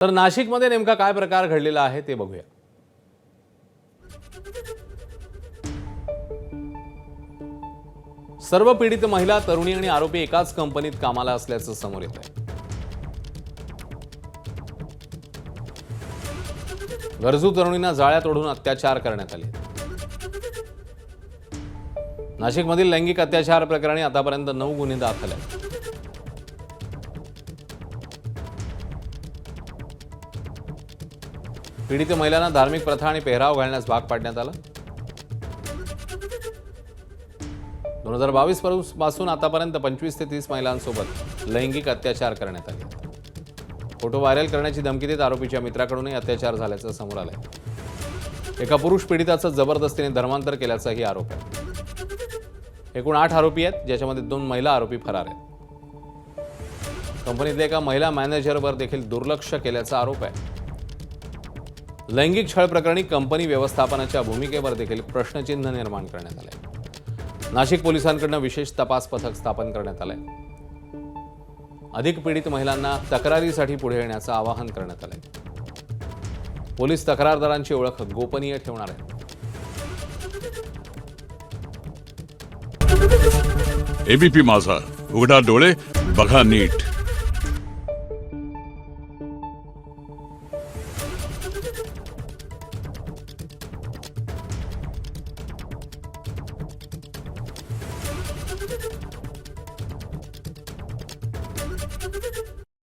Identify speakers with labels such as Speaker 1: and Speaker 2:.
Speaker 1: तर नाशिकमध्ये नेमका काय प्रकार घडलेला आहे ते बघूया। सर्व पीडित महिला, तरुणी आणि आरोपी एकाच कंपनीत कामाला असल्याचं समोर येत आहे। गरजू तरुणींना जाळ्यात ओढून अत्याचार करण्यात आले। नाशिकमधील लैंगिक अत्याचार प्रकरणी आतापर्यंत 9 गुन्हे दाखल आहेत। पीडित महिलांना धार्मिक प्रथा आणि पेहराव घालण्यास भाग पाडण्यात आलं। 2022 पासून आतापर्यंत 25 ते 30 महिलांसोबत लैंगिक अत्याचार करण्यात आले। फोटो व्हायरल करण्याची धमकी देत आरोपीच्या मित्राकडूनही अत्याचार झाल्याचं समोर आलंय। एका पुरुष पीडिताचं जबरदस्तीने धर्मांतर केल्याचाही आरोप आहे। एकूण 8 आरोपी आहेत, ज्याच्यामध्ये 2 महिला आरोपी फरार आहेत। कंपनीतल्या एका महिला मॅनेजरवर देखील दुर्लक्ष केल्याचा आरोप आहे। लैंगिक छळ प्रकरणी कंपनी व्यवस्थापनाच्या भूमिकेवर देखील प्रश्नचिन्ह निर्माण करण्यात आले। नाशिक पोलिसांकडून विशेष तपास पथक स्थापन करण्यात आले। अधिक पीडित महिलांना तक्रारीसाठी पुढे येण्याचं आवाहन करण्यात आले। पोलीस तक्रारदारांची ओळख गोपनीय ठेवणार आहेत।
Speaker 2: एबीपी माझा, उघडा डोळे बघा नीट।